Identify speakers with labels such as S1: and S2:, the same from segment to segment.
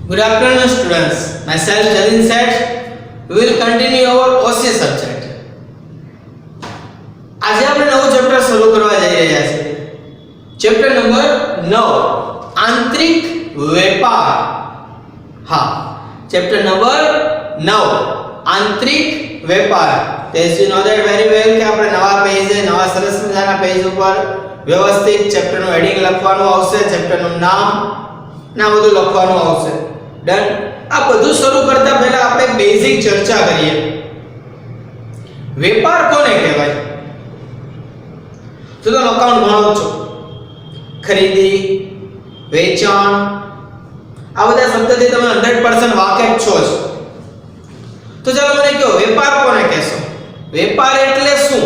S1: Good afternoon, students. Myself Jalin Seth. We will continue our OC subject. આજે આપણે નવું chapter શરૂ કરવા જઈ રહ્યા છીએ. ચેપ્ટર નંબર 9 આંતરિક વેપાર. હા, ચેપ્ટર નંબર 9 આંતરિક વેપાર. As you know that very well કે આપણે નવા પેજ નવા સરસ મજાના પેજ ઉપર વ્યવસ્થિત ચેપ્ટર નું હેડિંગ લખવાનું આવશે, ચેપ્ટર નું નામ ના બધું લખવાનું આવશે. ડન. આ બધું શરૂ કરતા પહેલા આપણે બેઝિક ચર્ચા કરીએ. વેપાર કોને કહેવાય? તો તમે અકાઉન્ટ ભણો છો. ખરીદી, વેચાણ, આ બધા શબ્દથી તમે 100% વાકેફ છો જ. તો ચાલો મને કહો, વેપાર કોને કહેશો? વેપાર એટલે શું?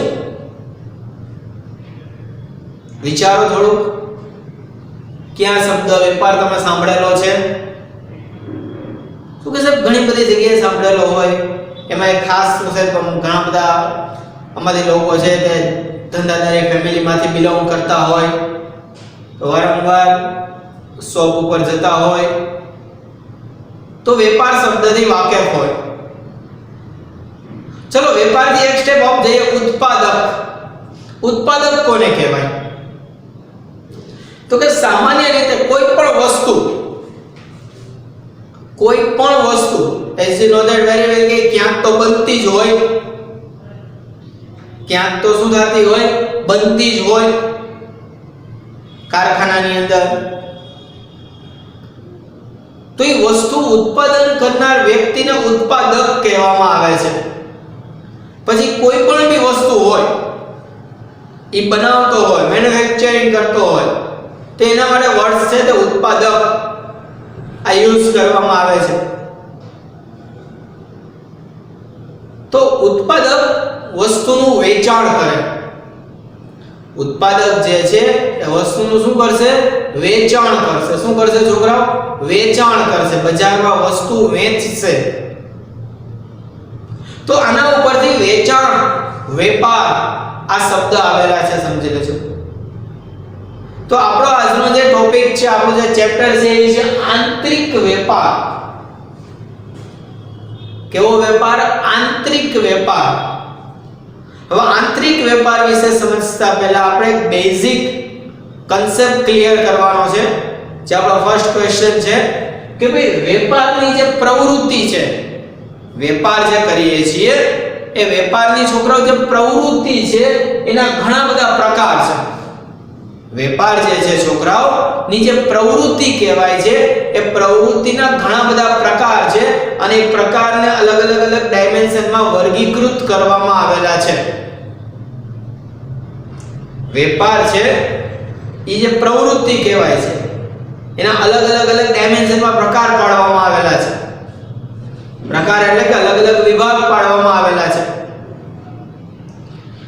S1: વિચારો થોડુંક. ક્યાં શબ્દ વેપાર તમે સાંભળેલો છે? શું કે સાહેબ ઘણી બધી જગ્યાએ સાંભળેલો હોય. એમાં એક ખાસ સાહેબ ઘણા બધા અમારી લોકો છે તે ધંધાદારી ફેમિલીમાંથી બિલોંગ કરતા હોય, તો વારંવાર શોપ ઉપર જતા હોય, તો વેપાર શબ્દથી વાકેફ હોય. ચલો વેપારથી એક સ્ટેપ અપ જઈએ. ઉત્પાદક. ઉત્પાદક કોને કહેવાય? તો કે સામાન્ય રીતે કોઈ પણ વસ્તુ as you know that very well કે ક્યાંક તો બનતી જ હોય, ક્યાંક તો શું થતી હોય? બનતી જ હોય કારખાનાની અંદર. તો એ વસ્તુ ઉત્પાદન કરનાર વ્યક્તિને ઉત્પાદક કહેવામાં આવે છે. પછી કોઈ પણ બી વસ્તુ હોય, એ બનાવતો હોય, મેન્યુફેક્ચરિંગ કરતો હોય, તો એના માટે વર્ડ છે તે ઉત્પાદક આ યુઝ કરવામાં આવે છે. તો ઉત્પાદક વસ્તુનું વેચાણ કરે. ઉત્પાદક જે છે એ વસ્તુનું શું કરશે? વેચાણ કરશે. શું કરશે છોકરાઓ? વેચાણ કરશે. બજારમાં વસ્તુ વેચશે. તો આના ઉપરથી વેચાણ, વેપાર આ શબ્દ આવેલા છે, સમજી લેજો. તો આપણો આજનો જે ટોપિક છે, આપણો જે ચેપ્ટર છે એ છે આંતરિક વેપાર. કેવો વેપાર? આંતરિક વેપાર. હવે આંતરિક વેપાર વિશે સમજતા પહેલા આપણે એક બેઝિક કન્સેપ્ટ ક્લિયર કરવાનો છે. જે આપણો ફર્સ્ટ ક્વેશ્ચન છે કે ભાઈ વેપારની જે પ્રવૃત્તિ છે, વેપાર જે કરીએ છીએ એ વેપારની છોકરાઓ જે પ્રવૃત્તિ છે એના ઘણા બધા પ્રકાર છે. વેપાર જે છે છોકરાઓ ની જે પ્રવૃત્તિ કહેવાય છે એ પ્રવૃત્તિના ઘણા બધા પ્રકાર છે અને એ પ્રકારને અલગ અલગ ડાયમેન્શનમાં વર્ગીકૃત કરવામાં આવેલા છે. વેપાર છે એ જે પ્રવૃત્તિ કહેવાય છે એના અલગ અલગ ડાયમેન્શનમાં પ્રકાર પાડવામાં આવેલા છે. પ્રકાર એટલે કે અલગ અલગ વિભાગ પાડવામાં આવેલા છે.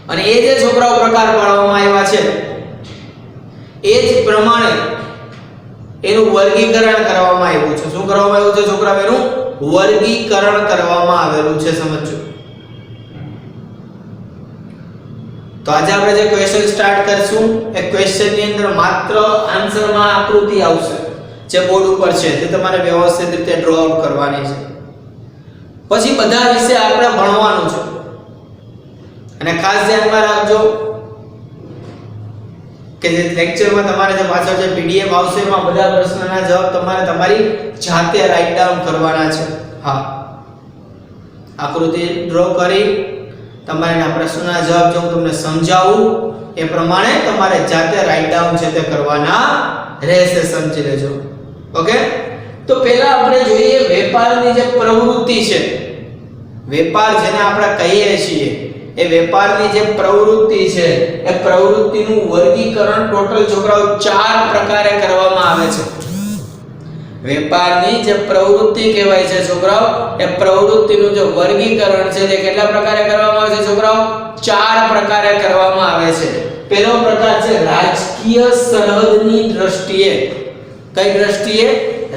S1: અને એ જે છોકરાઓ પ્રકાર પાડવામાં આવ્યા છે એ જ પ્રમાણે એનું વર્ગીકરણ કરવામાં આવ્યું છે. શું કરવામાં આવ્યું છે છોકરાઓ? એનું વર્ગીકરણ કરવામાં આવેલું છે. સમજો. તો આજે આપણે જે ક્વેશ્ચન સ્ટાર્ટ કરશું એ ક્વેશ્ચન ની અંદર માત્ર આન્સરમાં આકૃતિ આવશે જે બોર્ડ ઉપર છે, જે તમારે વ્યવસ્થિત રીતે ડ્રો આઉટ કરવાની છે. પછી બધા વિશે આપણે ભણવાનું છે. અને ખાસ ધ્યાનમાં રાખજો કે જે લેક્ચરમાં તમારે જે પાછળ જે પીડીએફ આવશે એમાં બધા પ્રશ્નોના જવાબ તમારે તમારી જાતે રાઈટ ડાઉન કરવાના છે. હા, આકૃતિ ડ્રો કરી તમારે આ પ્રશ્નોના જવાબ જો હું તમને સમજાવું એ પ્રમાણે તમારે જાતે રાઈટ ડાઉન છે તે કરવાના રહેશે. સમજી લેજો. ઓકે. તો પહેલા આપણે જોઈએ વેપારની જે પ્રવૃત્તિ છે. વેપાર જેને આપણે કહીએ છીએ એ વેપારની જે પ્રવૃત્તિ છે એ પ્રવૃત્તિનું વર્ગીકરણ ટોટલ છોકરાઓ 4 પ્રકારે કરવામાં આવે છે. વેપારની જે પ્રવૃત્તિ કહેવાય છે છોકરાઓ એ પ્રવૃત્તિનું જે વર્ગીકરણ છે તે કેટલા પ્રકારે કરવામાં આવે છે છોકરાઓ? 4 પ્રકારે કરવામાં આવે છે. પહેલો પ્રકાર છે રાજકીય સરહદની દ્રષ્ટિએ. કઈ દ્રષ્ટિએ?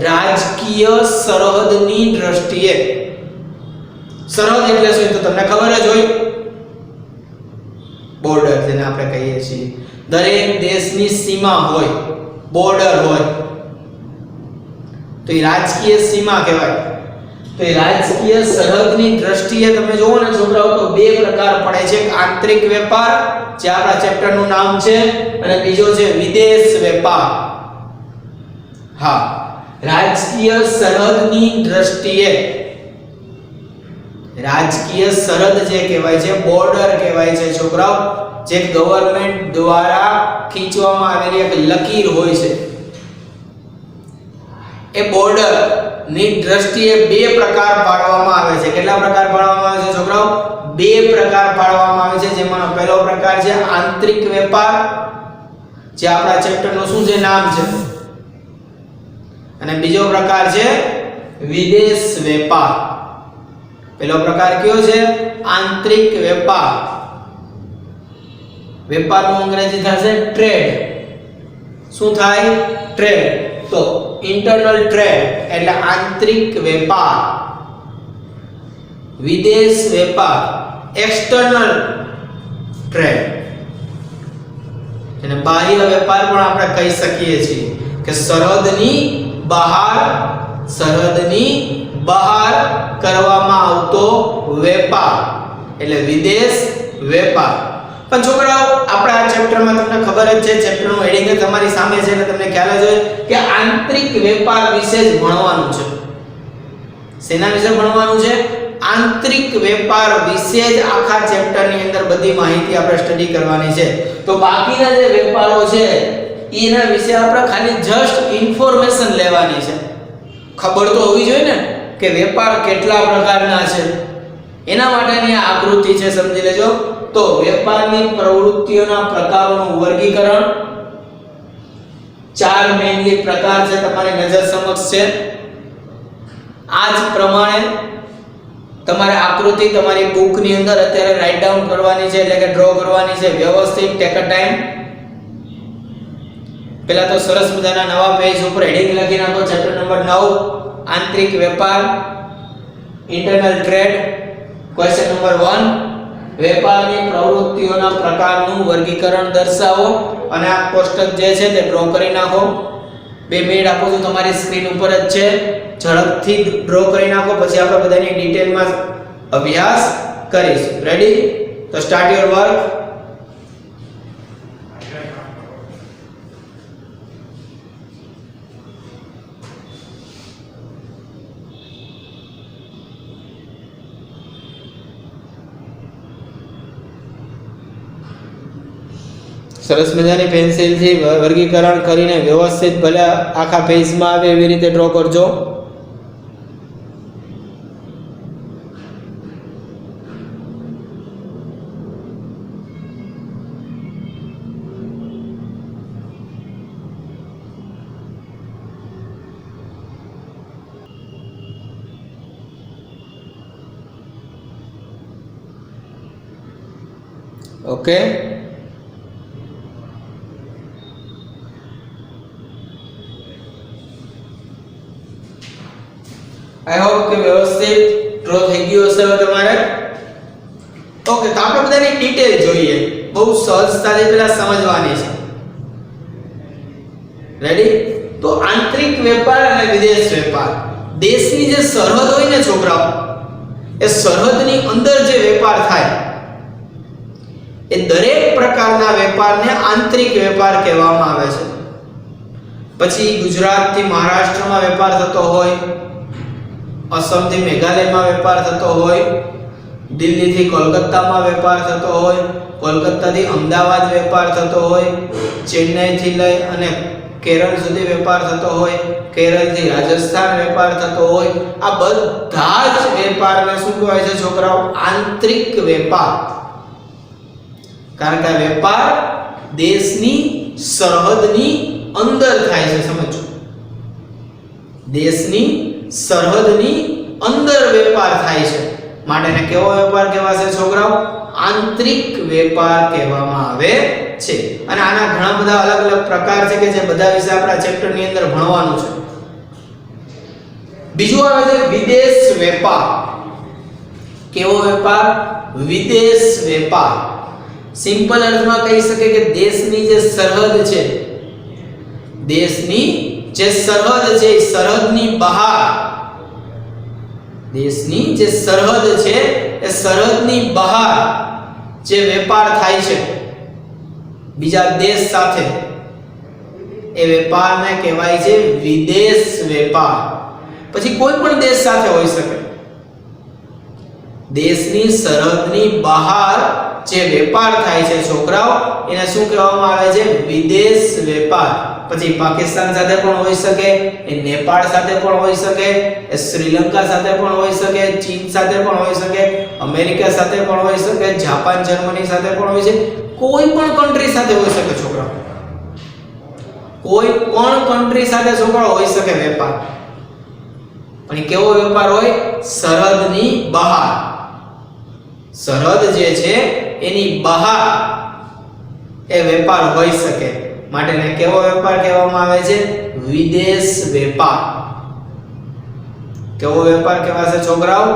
S1: રાજકીય સરહદની દ્રષ્ટિએ. સરહદ એટલે શું તો તમને ખબર જ હોય. બોર્ડર જેને આપણે કહીએ છીએ. દરેક દેશની સીમા હોય, બોર્ડર હોય. તો એ રાજકીય સીમા કહેવાય. તો એ રાજકીય સરહદની દ્રષ્ટિએ તમે જોવો ને છોકરાઓ તો બે પ્રકાર પડે છે. એક આંતરિક વેપાર જે આપણા ચેપ્ટરનું નામ છે અને બીજો છે વિદેશ વેપાર. હા, રાજકીય સરહદની દ્રષ્ટિએ રાજકીય સરહદ જે કહેવાય છે, બોર્ડર કહેવાય છે છોકરાઓ, જે ગવર્નમેન્ટ દ્વારા ખીચવામાં આવેલી એક લકીર હોય છે. એ બોર્ડર ની દ્રષ્ટિએ બે પ્રકાર પાડવામાં આવે છે. કેટલા પ્રકાર પાડવામાં આવે છે છોકરાઓ? બે પ્રકાર પાડવામાં આવે છે. જેમાંનો પહેલો પ્રકાર છે આંતરિક વેપાર, જે આપણા ચેપ્ટરનું શું છે નામ છે, અને બીજો પ્રકાર છે વિદેશ વેપાર. પહેલો પ્રકાર કયો છે? આંતરિક વેપાર. વેપારનું અંગ્રેજી થશે ટ્રેડ. શું થાય? ટ્રેડ. તો ઇન્ટરનલ ટ્રેડ એટલે આંતરિક વેપાર. વિદેશ વેપાર એક્સટર્નલ ટ્રેડ. અને બાહ્ય વેપાર પણ આપણે કહી શકીએ છીએ કે સરહદની બહાર કરવામાં આવતો વેપાર એટલે વિદેશ વેપાર. પણ છોકરાઓ આપણે આ ચેપ્ટરમાં તમને ખબર જ છે, ચેપ્ટરનું હેડિંગ તમારી સામે છે એટલે તમને ખ્યાલ જ હોય કે આંતરિક વેપાર વિશે જ ભણવાનું છે. શેના વિશે ભણવાનું છે? આંતરિક વેપાર વિશે જ આખા ચેપ્ટરની અંદર બધી માહિતી આપણે સ્ટડી કરવાની છે. તો બાકીના જે વેપારો છે એના વિશે આપણે ખાલી જસ્ટ ઇન્ફોર્મેશન લેવાની છે. ખબર તો હોવી જોઈએ ને કે વેપાર કેટલા પ્રકારના છે. એના માટેની આ આકૃતિ છે, સમજી લેજો. તો વેપારની પ્રવૃત્તિઓના પ્રકારોનું વર્ગીકરણ, ચાર મેઇનલી પ્રકાર છે તમારી નજર સમક્ષ છે. આ જ પ્રમાણે તમારે આકૃતિ તમારી બુકની અંદર અત્યારે રાઇટ ડાઉન કરવાની છે, એટલે કે ડ્રો કરવાની છે વ્યવસ્થિત. Take a time. પહેલા તો સરસ મજાના નવા પેજ ઉપર હેડિંગ લખી નાખો. ચેપ્ટર નંબર 9 આંતરિક વેપાર, ઇન્ટરનલ ટ્રેડ. ક્વેશ્ચન નંબર 1 વેપારની પ્રવૃત્તિઓના પ્રકારનું વર્ગીકરણ દર્શાવો. અને આ કોષ્ટક જે છે તે ડ્રો કરી નાખો. 2 મિનિટ આપું છું, તમારી સ્ક્રીન ઉપર જ છે. ઝડપથી ડ્રો કરી નાખો, પછી આપણે બધાની ડિટેલમાં અભ્યાસ કરીશું. રેડી? તો સ્ટાર્ટ યોર વર્ક. સરસ મજાની પેન્સિલથી વર્ગીકરણ કરીને વ્યવસ્થિત ભલે આખા પેજમાં આવે એવી રીતે ડ્રો કરજો. ઓકે, આઈ હોપ કે વ્યવસ્થિત ડ્રો થઈ ગયો હશે હવે તમારે. ઓકે, તો આપણે બધાની ડિટેલ જોઈએ. બહુ સહજતાથી પહેલા સમજવાની છે. રેડી? તો આંતરિક વેપાર અને વિદેશ વેપાર. દેશની જે સરહદ હોય ને છોકરાઓ, એ સરહદની અંદર જે વેપાર થાય એ દરેક પ્રકારના વેપારને આંતરિક વેપાર કહેવામાં આવે છે. પછી ગુજરાતથી મહારાષ્ટ્રમાં વેપાર થતો હોય, અસમથી મેઘાલયમાં વેપાર થતો હોય, દિલ્હીથી કોલકાતામાં વેપાર થતો હોય, કોલકાતાથી અમદાવાદ વેપાર થતો હોય, ચેન્નઈથી લઈ અને કેરળ સુધી વેપાર થતો હોય, કેરળથી રાજસ્થાન વેપાર થતો હોય. આ બધા જ વેપારને શું કહેવાય છે છોકરાઓ? આંતરિક વેપાર. કારણ કે આ વેપાર દેશની સરહદની અંદર થાય છે. સમજો, દેશની સરહદની અંદર વેપાર થાય છે, માટે એને કેવો વેપાર કહેવાશે છોકરાઓ? આંતરિક વેપાર કહેવામાં આવે છે. અને આના ઘણા બધા અલગ અલગ પ્રકાર છે કે જે બધા વિશે આપણા ચેપ્ટરની અંદર ભણવાનું છે. બીજું આવે છે વિદેશ વેપાર. કેવો વેપાર? વિદેશ વેપાર. સિમ્પલ અર્થમાં કહી શકે કે દેશની જે સરહદ છે, દેશની જે સરહદ છે એ સરહદની બહાર, દેશની જે સરહદ છે એ સરહદની બહાર જે વેપાર થાય છે બીજા દેશ સાથે, એ વેપારને કહેવાય છે વિદેશ વેપાર. પછી કોઈ પણ દેશ સાથે હોઈ શકે. દેશની સરહદની બહાર જે વેપાર થાય છે છોકરાઓ, એને શું કહેવામાં આવે છે? વિદેશ વેપાર. પછી પાકિસ્તાન સાથે પણ હોઈ શકે, એ નેપાળ સાથે પણ હોઈ શકે, એ શ્રીલંકા સાથે પણ હોઈ શકે, ચીન સાથે પણ હોઈ શકે, અમેરિકા સાથે પણ હોઈ શકે, જાપાન જર્મની સાથે પણ હોઈ શકે, કોઈ પણ કન્ટ્રી સાથે હોઈ શકે છોકરાઓ. કોઈ પણ કન્ટ્રી સાથે છોકરાઓ હોઈ શકે વેપાર. પણ કેવો વેપાર હોય? સરહદની બહાર. સરહદ જે છે એની બહાર એ વેપાર હોઈ શકે, માટે ને કેવો વેપાર કહેવામાં આવે છે? વિદેશ વેપાર. કેવો વેપાર કહેવાશે છોકરાઓ?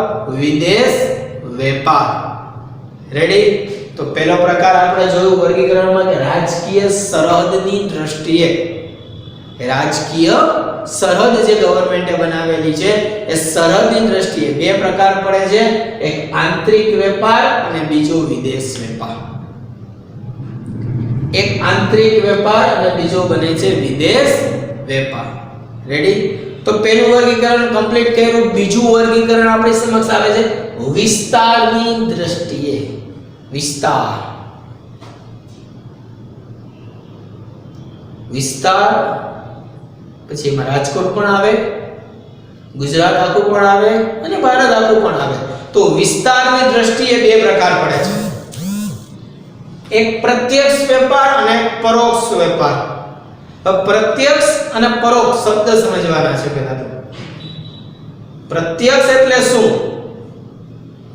S1: વિદેશ વેપાર. રેડી? તો પહેલો પ્રકાર આપણે જોયું વર્ગીકરણમાં કે રાજકીય સરહદની દ્રષ્ટિએ, રાજકીય સરહદ જે ગવર્નમેન્ટે બનાવેલી છે એ સરહદની દ્રષ્ટિએ બે પ્રકાર પડે છે, એક આંતરિક વેપાર અને બીજો વિદેશ વેપાર. એક આંતરિક વેપાર અને બીજો બને છે વિદેશ વેપાર. રેડી? તો પહેલું વર્ગીકરણ કમ્પ્લીટ કર્યું. બીજું વર્ગીકરણ આપણી સમક્ષ આવે છે વિસ્તારની દ્રષ્ટિએ. વિસ્તાર. વિસ્તાર પછી એમાં રાજકોટ પણ આવે, ગુજરાત આખું પણ આવે અને ભારત આખું પણ આવે. તો વિસ્તારની દ્રષ્ટિએ બે પ્રકાર પડે છે, એક પ્રત્યક્ષ વેપાર અને પરોક્ષ વેપાર. પ્રત્યક્ષ અને પરોક્ષ શબ્દ સમજવાના છે પહેલા તો. પ્રત્યક્ષ એટલે શું?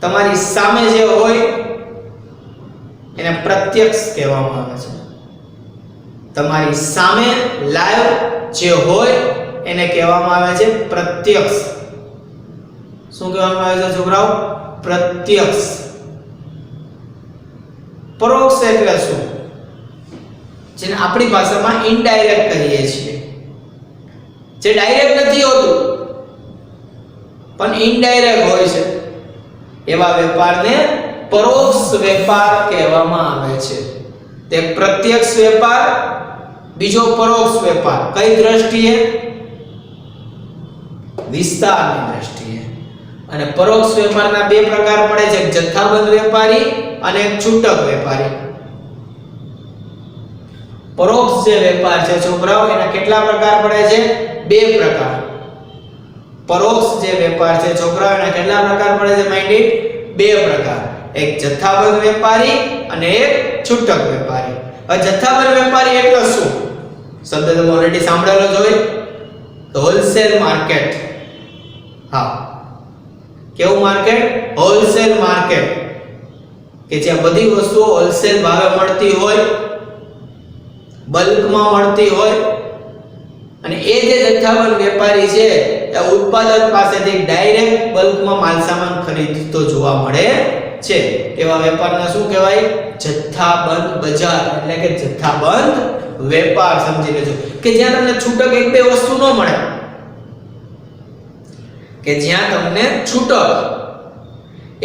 S1: તમારી સામે જે હોય એને પ્રત્યક્ષ કહેવામાં આવે છે. તમારી સામે લાઈવ જે હોય એને કહેવામાં આવે છે પ્રત્યક્ષ. શું કહેવામાં આવે છે છોકરાઓ? પ્રત્યક્ષ. પરોક્ષ એટલે શું? જેને આપણી ભાષામાં ઇનડાયરેક્ટ કહીએ છીએ, જે ડાયરેક્ટ નથી હોતું પણ ઇનડાયરેક્ટ હોય છે, એવા વેપારને પરોક્ષ વેપાર કહેવામાં આવે છે. તે પ્રત્યક્ષ વેપાર, બીજો પરોક્ષ વેપાર. કઈ દ્રષ્ટિએ? વિસ્તારની દ્રષ્ટિએ. અને પરોક્ષ વેપારના બે પ્રકાર પડે છે, એક જથ્થાબંધ વેપારી અને એક છૂટક વેપારી. પરોક્ષ જે વેપાર છે છોકરાઓ, એના કેટલા પ્રકાર પડે છે? બે પ્રકાર. પરોક્ષ જે વેપાર છે છોકરાઓ, એના કેટલા પ્રકાર પડે છે માઇન્ડ? બે પ્રકાર. એક જથ્થાબંધ વેપારી અને એક છૂટક વેપારી. હવે જથ્થાબંધ વેપારી એટલે શું? શબ્દ તમે ઓલરેડી સાંભળેલો જ હોય, હોલસેલ માર્કેટ. હા, કેવું માર્કેટ? હોલસેલ માર્કેટ, કે જ્યાં બધી વસ્તુઓ હોલસેલ ભાવે મળતી હોય, બલ્કમાં મળતી હોય. અને એ જે જથ્થાબંધ વેપારી છે એ ઉત્પાદક પાસેથી ડાયરેક્ટ બલ્કમાં માલસામાન ખરીદતો જોવા મળે છે. એવા વેપારને શું કહેવાય? જથ્થાબંધ બજાર એટલે કે જથ્થાબંધ વેપાર. સમજી લેજો કે જ્યાં તમને છૂટક એક બે વસ્તુ ન મળે, કે જ્યાં તમને છૂટક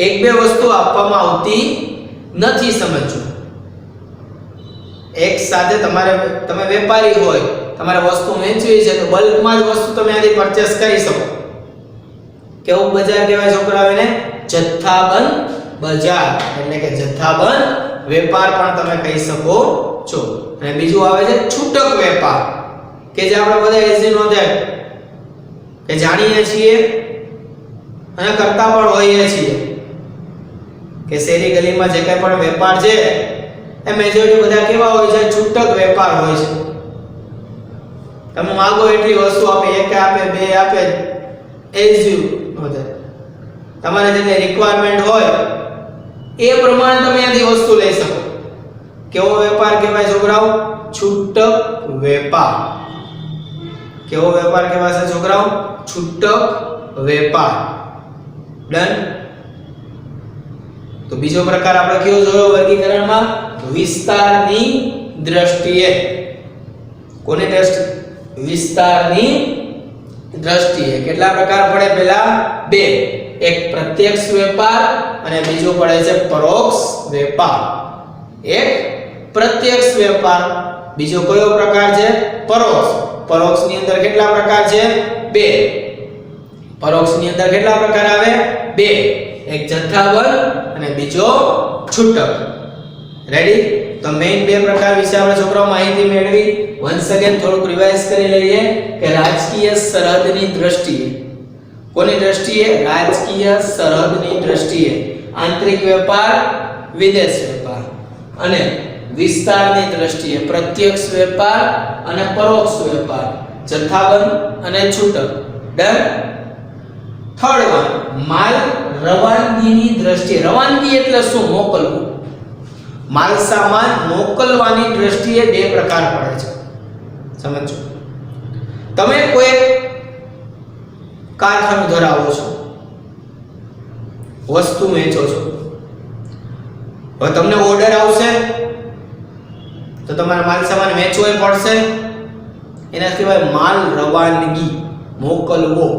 S1: એક બે વસ્તુ આપવામાં આવતી નથી. સમજો, એક સાથે તમે વેપારી હોય, તમારે વસ્તુ વેચવી છે તો બલ્કમાં જ વસ્તુ તમે આથી પરચેસ કરી શકો. કેવું બજાર કહેવાય છોકરાઓ? એને જથ્થાબંધ બજાર એટલે કે જથ્થાબંધ વેપાર પણ તમે કહી શકો છો. અને બીજું આવે છે છૂટક વેપાર, કે જે આપણે બધા એઝી નો ધેટ કે જાણીએ છીએ અને કરતા પણ હોઈએ છીએ કે શેરી ગલીમાં જે કંઈ પણ વેપાર છે એ મેજોરિટી બધા કેવા હોય છે? છૂટક વેપાર હોય છે. તમે માંગો એટલી વસ્તુ આપે, એક આપે, બે આપે, એઝ યુ બધે તમારે જે રિક્વાયરમેન્ટ હોય એ પ્રમાણે તમે ત્યાંથી વસ્તુ લઈ શકો. કેવો વેપાર કહેવાય છોકરાઓ? છૂટક વેપાર. કેવો વેપાર કહેવાય છોકરાઓ? છૂટક વેપાર. ડન? તો બીજો પ્રકાર આપણે કયો જોયો વર્ગીકરણમાં? વિસ્તારની દ્રષ્ટિએ. કોની દ્રષ્ટિએ? વિસ્તારની દ્રષ્ટિએ કેટલા પ્રકાર પડે? પહેલા બે, એક પ્રત્યક્ષ વેપાર અને બીજો પડે છે પરોક્ષ વેપાર. એક પ્રત્યક્ષ વેપાર, બીજો કયો પ્રકાર છે? પરોક્ષ. પરોક્ષની અંદર કેટલા પ્રકાર છે? બે. પરોક્ષની અંદર કેટલા પ્રકાર આવે? બે, એક જથ્થાબંધ અને બીજો છૂટક. રેડી? તો મેઈન બે પ્રકાર વિશે આપણે છોકરાઓ માહિતી મેળવી. વન્સ અગેન થોડુંક રિવાઇઝ કરી લઈએ કે રાજકીય સરહદની દ્રષ્ટિએ, કોની દ્રષ્ટિએ? રાજકીય સરહદની દ્રષ્ટિએ આંતરિક વેપાર, વિદેશ વેપાર, અને વિસ્તારની દ્રષ્ટિએ પ્રત્યક્ષ વેપાર અને પરોક્ષ વેપાર, જથ્થાબંધ અને છૂટક. ડન? થર્ડ વન, માલ રવાનગીની દ્રષ્ટિએ. રવાનગી એટલે શું? મોકલવું. માલ સામાન મોકલવાની દ્રષ્ટિએ બે પ્રકાર પડે છે. સમજો, તમે કોઈ કારખાનું ધરાવો છો, વસ્તુ વેચો છો, હવે તમને ઓર્ડર આવશે તો તમારે માલ સામાન વેચવો પડશે. એના સિવાય માલ રવાનગી, મોકલવો.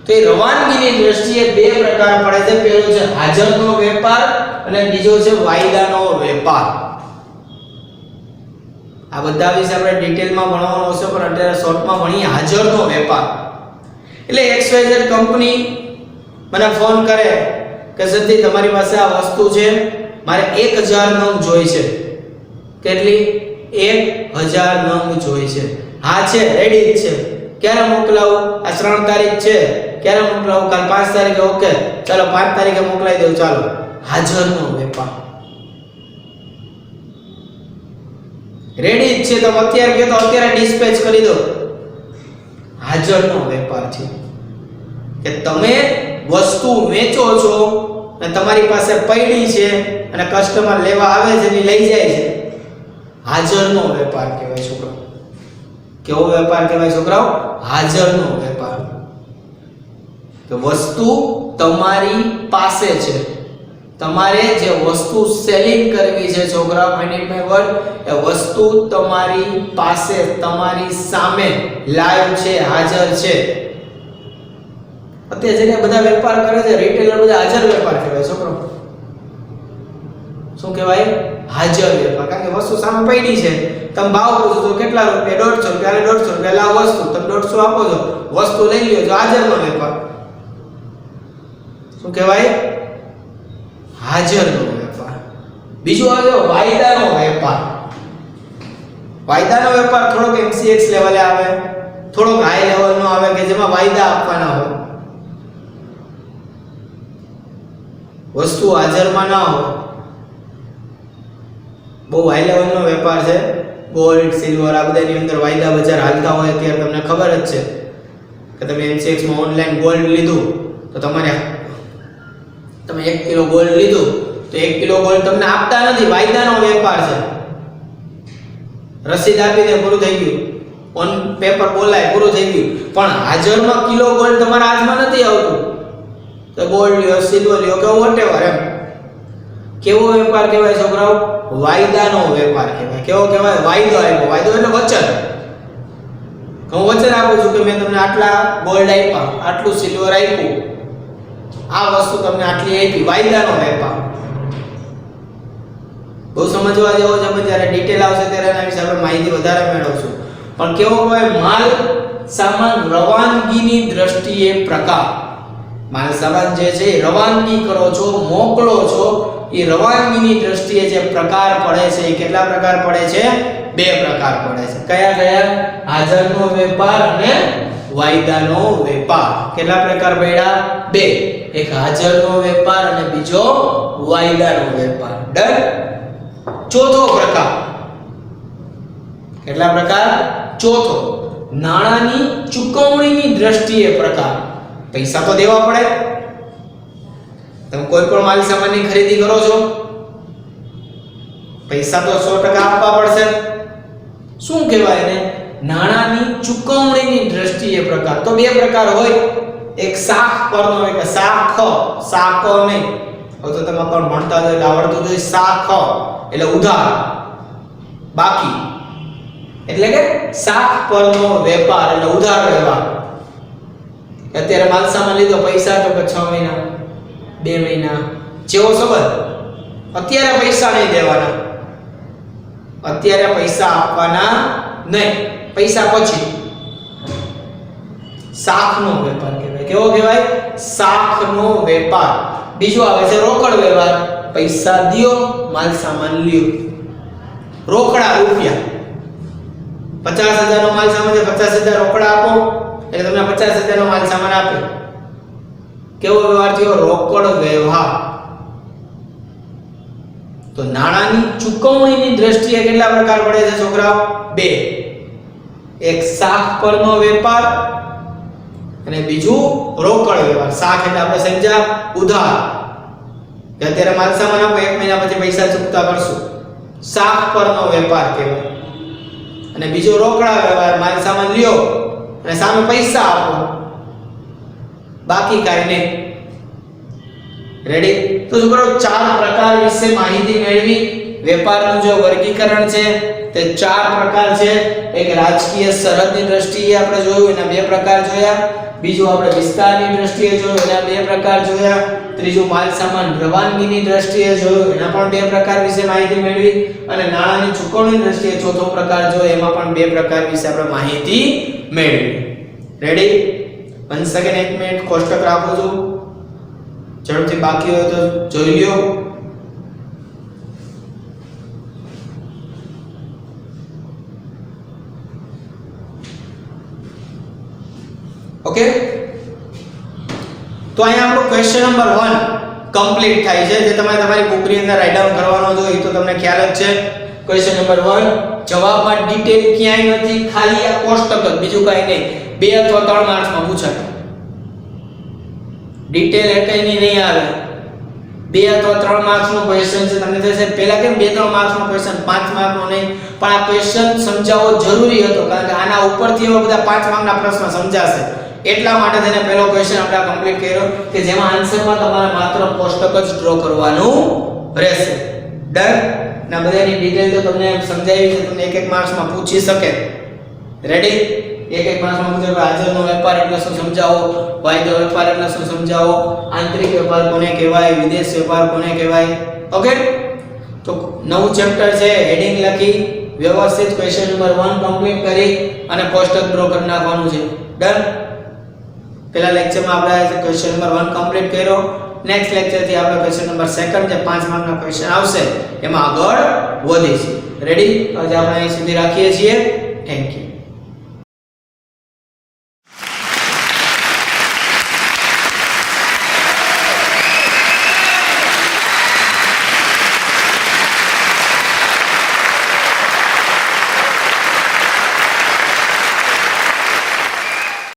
S1: તો એ રવાનગીની દ્રષ્ટિએ બે પ્રકાર પડે છે. પહેલો છે હાજરનો વેપાર અને બીજો છે વાયદાનો વેપાર. આ બધા વિશે આપણે ડિટેલમાં ભણવાનું હશે, પણ અત્યારે શોર્ટમાં ભણીએ હાજરનો વેપાર. એટલે XYZ કંપની મને ફોન કરે કે સતી તમારી પાસે આ વસ્તુ છે, મારે 1000 નંગ જોઈ છે. કેટલી? 1000 નંગ જોઈ છે. હા છે, રેડી જ છે. ક્યારે મોકલાવું? આ 3 તારીખ છે, ક્યારે મોકલાવું? કાલ 5 તારીખે. ઓકે, ચાલો 5 તારીખે મોકલાઈ દઉં. ચાલો, હાજરનો વેપાર. રેડી જ છે, તો અત્યારે કે તો અત્યારે ડિસ્પેચ કરી દો. હાજરનો વેપાર છે કે તમે વસ્તુ વેચો છો અને તમારી પાસે પડી છે અને કસ્ટમર લેવા આવે છે ને લઈ જાય છે. હાજરનો વેપાર કહેવાય છોકરાઓ. કેવો વેપાર કહેવાય છોકરાઓ? હાજરનો વેપાર. કે વસ્તુ તમારી પાસે છે, તમારે જે વસ્તુ સેલિંગ કરવી છે છોકરાઓ, માઇન્ડ માય વર્ડ, એ વસ્તુ તમારી પાસે, તમારી સામે લાઈવ છે, હાજર છે. અત્યારે જે બધા વેપાર કરે છે રિટેલર, બધા હાજર વેપાર કહેવાય છોકરાઓ. શું કહેવાય? હાજર વેપાર. કારણ કે વસ્તુ સામે પડી છે, તમે ભાવ પૂછો તો કેટલા રૂપિયા? 150 રૂપિયા. 150 રૂપિયા લાવ વસ્તુ, તમે 150 આપો છો, વસ્તુ લઈ લ્યો છો. હાજરનો વેપાર. શું કહેવાય? હાજરનો વેપાર. બીજું આવે વાયદાનો વેપાર. વાયદાનો વેપાર થોડોક MCX લેવલે આવે, થોડોક હાઈ લેવલનો આવે કે જેમાં વાયદા આપવાના હોય. વસ્તુ હાજરમાં ના હોય. બહુ હાઈ લેવલનો વેપાર છે. ગોલ્ડ, સિલ્વર, આ બધાની અંદર વાયદા બજાર હાલતા હોય. અત્યારે તમને ખબર જ છે કે તમે MCX માં ઓનલાઈન ગોલ્ડ લીધું તો તમારે, તમે 1 કિલો ગોલ્ડ લીધું તો 1 કિલો ગોલ્ડ તમને આપતા નથી. વાયદાનો વેપાર છે. રસીદ આપી દે, પૂરું થઈ ગયું. ઓન પેપર બોલાય, પૂરું થઈ ગયું. પણ હાજરમાં કિલો ગોલ્ડ તમારા હાથમાં નથી આવતું. તો ગોલ્ડ લ્યો, સિલ્વર લ્યો કે વોટેવર એમ. કેવો વેપાર કહેવાય છોકરાઓ? વાયદાનો વેપાર કહેવાય. કેવો કહેવાય? વાયદો આપ્યો. વાયદો એટલે વચન. હું વચન આપું છું કે મેં તમને આટલા ગોલ્ડ આપ્યા, આટલું સિલ્વર આપ્યું, આ વસ્તુ તમને આટલી આપી. વાયદાનો વેપાર. બહુ સમજવા જેવો છે, પણ જ્યારે ડિટેલ આવશે ત્યારે એના વિશે આપણે માહિતી વધારે મેળવશું. પણ કેવો હોય? માલ સામાન રવાનગીની દ્રષ્ટિએ પ્રકાર. માલ સામાન જે છે એ રવાનગી કરો છો, મોકલો છો, એ રવાનગીની દ્રષ્ટિએ જે પ્રકાર પડે છે એ કેટલા પ્રકાર પડે છે? બે પ્રકાર પડે છે. કયા કયા? હાજરનો વેપાર અને વાયદાનો વેપાર. કેટલા પ્રકાર પડ્યા? બે. એક હાજરનો વેપાર અને બીજો વાયદાનો વેપાર. ડન? ચોથો પ્રકાર. કેટલા પ્રકાર? ચોથો, નાણાંની ચૂકવણીની દ્રષ્ટિએ પ્રકાર. પૈસા તો દેવા પડે. તમે કોઈ પણ માલ સામાનની ખરીદી કરો છો, પૈસા તો 100% આપવા પડશે. શું કહેવાય એને? નાણાંની ચૂકવણીની દ્રષ્ટિએ પ્રકાર. તો બે પ્રકાર હોય. એક શાખ પરનો હોય કે શાખ, શાખો નહીં. હવે તો તમે પણ ભણતા હોય એટલે આવડતું જોઈએ. શાખ એટલે ઉધાર, બાકી. એટલે કે શાખ પરનો વેપાર એટલે ઉધાર વ્યવહાર. અત્યારે માલ સામાન લીધો, પૈસા તો કે 6 મહિના 2 મહિના જેવો સંબંધ. અત્યારે પૈસા નહીં દેવાના, અત્યારે પૈસા આપવાના નહીં, પૈસા પછી. શાખનો વેપાર કહેવાય. કેવો કહેવાય? શાખનો વેપાર. બીજો આવે છે રોકડ વ્યવહાર. પૈસા દિયો, માલ સામાન લ્યો. રોકડા રૂપિયા 50,000 નો માલ સામાન છે, 50,000 રોકડા આપો એટલે તમને 50,000 નો માલ સામાન આપે. કેવો વ્યવહાર થયો? રોકડ વ્યવહાર. તો નાણાંની ચૂકવણીની દ્રષ્ટિએ કેટલા પ્રકાર પડે છે છોકરાઓ? 2. એક શાખ પરનો વેપાર અને બીજું રોકડ વ્યવહાર. શાખ એટલે આપણે સમજ્યા ઉધાર, કે અત્યારે માલ સામાન આપો, 1 મહિના પછી પૈસા ચૂકતા કરશું, શાખ પરનો વેપાર કહેવાય. અને બીજો રોકડા વ્યવહાર, માલ સામાન લ્યો અને સામે પૈસા આપો, બાકી કાઈ નહીં. રેડી? તો છોકરો 4 પ્રકાર વિશે માહિતી મેળવી. વેપારનું જે વર્ગીકરણ છે તે 4 પ્રકાર છે. એક રાજકીય સરહદની દ્રષ્ટિએ આપણે જોયું, એના 2 પ્રકાર જોયા. બીજું આપણે વિસ્તારની દ્રષ્ટિએ જોયું, એના 2 પ્રકાર જોયા. ત્રીજું માલ સામાન રવાનગીની દ્રષ્ટિએ જોયું, એના પણ 2 પ્રકાર વિશે માહિતી મેળવી. અને નાણાંની ચૂકવણીની દ્રષ્ટિએ ચોથો પ્રકાર જોયો, એમાં પણ 2 પ્રકાર વિશે આપણે માહિતી મેળવી. રેડી? 1 સેકન્ડ 1 મિનિટ કોષ્ટક રાખો છો, ઝડપથી બાકી હોય તો જોઈ લ્યો. ઓકે, તો અહીંયા આપણો ક્વેશ્ચન નંબર 1 કમ્પ્લીટ થાય છે, જે તમે તમારી બુકની અંદર રાઈટ ડાઉન કરવાનો છો એ તો તમને ખ્યાલ જ છે. ક્વેશ્ચન નંબર 1 જવાબમાં ડિટેલ ક્યાંય નથી, ખાલી આ કોષ્ટક જ, બીજું કાઈ નહીં. 2 અથવા 3 માર્ક્સમાં પૂછાય, ડિટેલ એકઈની નહીં આવે. 2 અથવા 3 માર્ક્સનો ક્વેશ્ચન છે. તમને થશે પહેલા કેમ 2-3 માર્ક્સનો ક્વેશ્ચન, 5 માર્કનો નહીં, પણ આ ક્વેશ્ચન સમજાવવો જરૂરી હતો, કારણ કે આના ઉપરથી એવા બધા 5 માર્કના પ્રશ્ન સમજાશે. એટલા માટે તેને પહેલો ક્વેશ્ચન આપણે કમ્પ્લીટ કર્યો, કે જેમાં આન્સરમાં તમારે માત્ર કોષ્ટક જ ડ્રો કરવાનું રહેશે. ડન? ના બધાની ડિટેલ તો તમને સમજાવી છે, તમને એક માર્ક્સમાં પૂછી શકે. રેડી? એક માર્ક્સમાં પૂછે હાજરનો વેપાર એટલે શું સમજાવો, વાયદો વેપાર એટલે શું સમજાવો, આંતરિક વેપાર કોને કહેવાય, વિદેશ વેપાર કોને કહેવાય. ઓકે, તો નવું ચેપ્ટર છે, હેડિંગ લખી વ્યવસ્થિત ક્વેશ્ચન નંબર 1 કમ્પ્લીટ કરી અને કોષ્ટક ડ્રો કરી નાખવાનું છે. ડન? પહેલા લેક્ચરમાં આપણે ક્વેશ્ચન નંબર 1 કમ્પ્લીટ કર્યો. નેક્સ્ટ લેક્ચર થી આપણે ક્વેશ્ચન નંબર 2 જે 5 માર્કનો ક્વેશ્ચન આવશે એમાં આગળ વધીશું. રેડી? આજે આપણે અહીં સુધી રાખીએ છીએ.